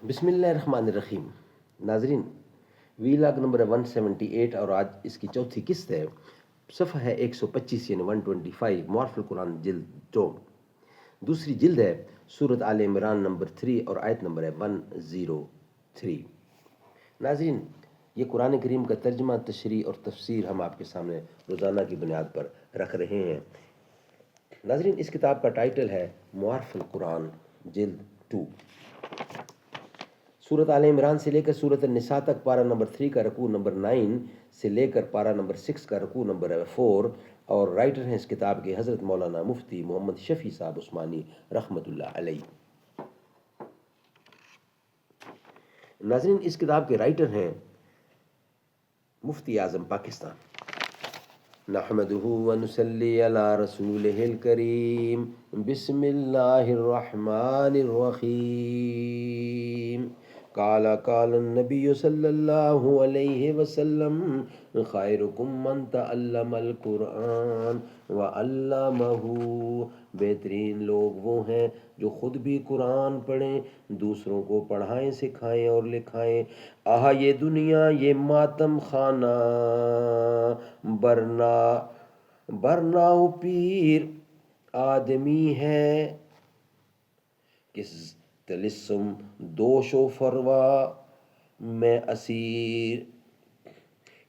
بسم اللہ الرحمن الرحیم۔ ناظرین، ویلاگ نمبر 178 اور آج اس کی چوتھی قسط ہے۔ صفحہ ہے 125 یعنی 125، معارف القرآن جلد 2، دوسری جلد ہے، سورۃ آل عمران نمبر 3 اور آیت نمبر ہے 103۔ ناظرین، یہ قرآن کریم کا ترجمہ، تشریح اور تفسیر ہم آپ کے سامنے روزانہ کی بنیاد پر رکھ رہے ہیں۔ ناظرین، اس کتاب کا ٹائٹل ہے معارف القرآن جلد 2۔ سورۃ آل عمران سے لے کر سورۃ النساء تک پارہ نمبر 3 کا رکوع نمبر 9 سے لے کر پارہ نمبر 6 کا رکوع نمبر 4، اور رائٹر ہیں اس کتاب کے حضرت مولانا مفتی محمد شفیع صاحب عثمانی رحمۃ اللہ علیہ۔ ناظرین، اس کتاب کے رائٹر ہیں مفتی اعظم پاکستان۔ نحمده ونصلي على رسوله الكريم، بسم الله الرحمن الرحيم۔ قال النبي صلی اللہ علیہ وسلم، خیرکم من تعلم القرآن وعلمہ۔ بہترین لوگ وہ ہیں جو خود بھی قرآن پڑھیں، دوسروں کو پڑھائیں، سکھائیں اور لکھائیں۔ آہا یہ دنیا یہ ماتم خانہ، برناؤ پیر آدمی ہے، کس تلسم دوش و فروا میں اسیر۔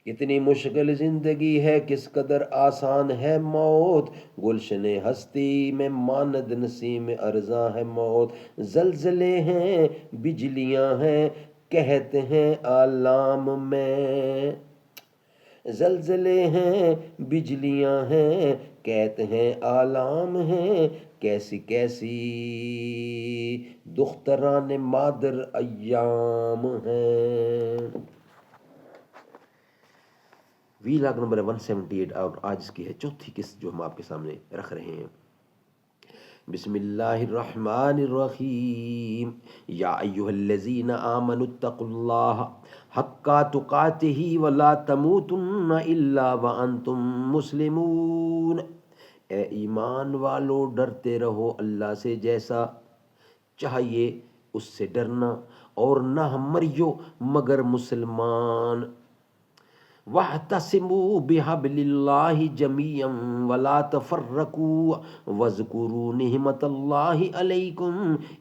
کتنی مشکل زندگی ہے، کس قدر آسان ہے موت، گلشن ہستی میں ماند نسیم ارزاں ہے موت۔ زلزلے ہیں بجلیاں ہیں کہتے ہیں عالم میں، زلزلے ہیں بجلیاں ہیں کہتے ہیں عالم ہیں، کیسی کیسی دختران مادر ایام ہیں۔ ویلاگ نمبر 178 اور آج اس کی ہے چوتھی قسط جو ہم آپ کے سامنے رکھ رہے ہیں۔ بسم اللہ الرحمن الرحیم۔ یا ایھا الذین آمنوا اتقوا اللہ حق تقاتہ ولا تموتن الا وانتم مسلمون۔ اے ایمان والو، ڈرتے رہو اللہ سے جیسا چاہیے اس سے ڈرنا، اور نہ مریو مگر مسلمان۔ وَاعْتَصِمُوا بِحَبْلِ اللَّهِ جَمِيعًا وَلَا تَفَرَّقُوا وَاذْكُرُوا نِعْمَتَ اللَّهِ عَلَيْكُمْ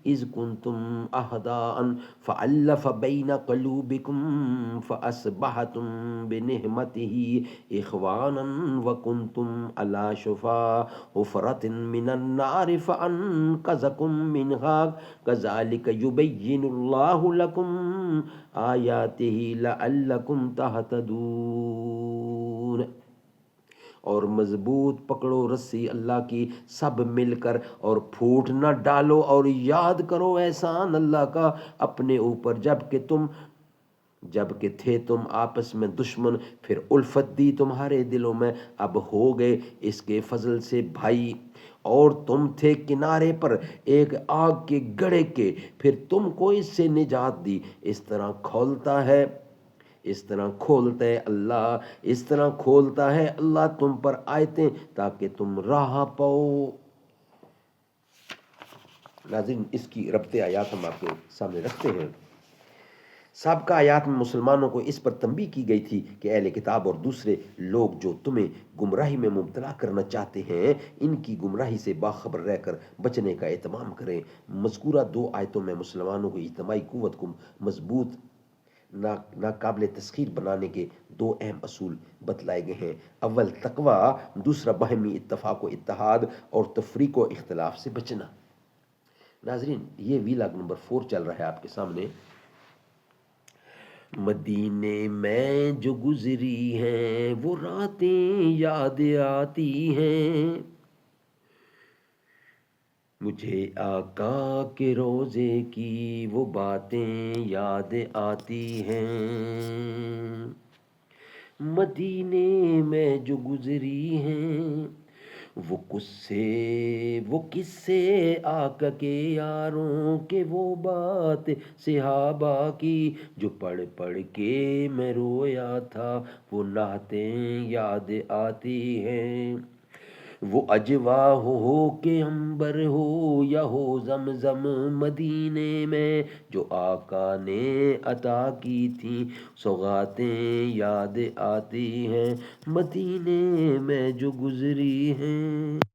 إِذْ كُنْتُمْ أَعْدَاءً فَأَلَّفَ بَيْنَ قُلُوبِكُمْ فَأَصْبَحْتُمْ بِنِعْمَتِهِ إِخْوَانًا وَكُنْتُمْ عَلَى شَفَا حُفْرَةٍ مِّنَ النَّارِ فَأَنْقَذَكُم مِّنْهَا كَذَلِكَ يُبَيِّنُ اللَّهُ لَكُمْ آیاتہ لعلکم تہتدون۔ اور مضبوط پکڑو رسی اللہ کی سب مل کر، اور پھوٹ نہ ڈالو، اور یاد کرو احسان اللہ کا اپنے اوپر جب کہ تھے تم آپس میں دشمن، پھر الفت دی تمہارے دلوں میں، اب ہو گئے اس کے فضل سے بھائی، اور تم تھے کنارے پر ایک آگ کے گڑھے کے، پھر تم کو اس سے نجات دی۔ اس طرح کھولتا ہے اللہ تم پر آیتیں تاکہ تم راہ پاؤ۔ ناظرین، اس کی ربط آیات ہم آپ کے سامنے رکھتے ہیں۔ سابقہ آیات میں مسلمانوں کو اس پر تنبیہ کی گئی تھی کہ اہل کتاب اور دوسرے لوگ جو تمہیں گمراہی میں مبتلا کرنا چاہتے ہیں، ان کی گمراہی سے باخبر رہ کر بچنے کا اہتمام کریں۔ مذکورہ 2 آیتوں میں مسلمانوں کو اجتماعی قوت کو مضبوط ناقابل تسخیر بنانے کے 2 اہم اصول بتلائے گئے ہیں۔ اول تقوی، دوسرا باہمی اتفاق و اتحاد اور تفریق و اختلاف سے بچنا۔ ناظرین، یہ ویلاگ نمبر 4 چل رہا ہے آپ کے سامنے۔ مدینے میں جو گزری ہیں وہ راتیں یاد آتی ہیں، مجھے آقا کے روضے کی وہ باتیں یاد آتی ہیں۔ مدینے میں جو گزری ہیں وہ قصے آقا کے یاروں کے، وہ بات صحابہ کی جو پڑھ پڑھ کے میں رویا تھا، وہ نعتیں یاد آتی ہیں۔ وہ اجوا ہو کہ عنبر ہو یا ہو زمزم مدینے میں، جو آقا نے عطا کی تھی سوغاتیں یاد آتی ہیں، مدینے میں جو گزری ہیں۔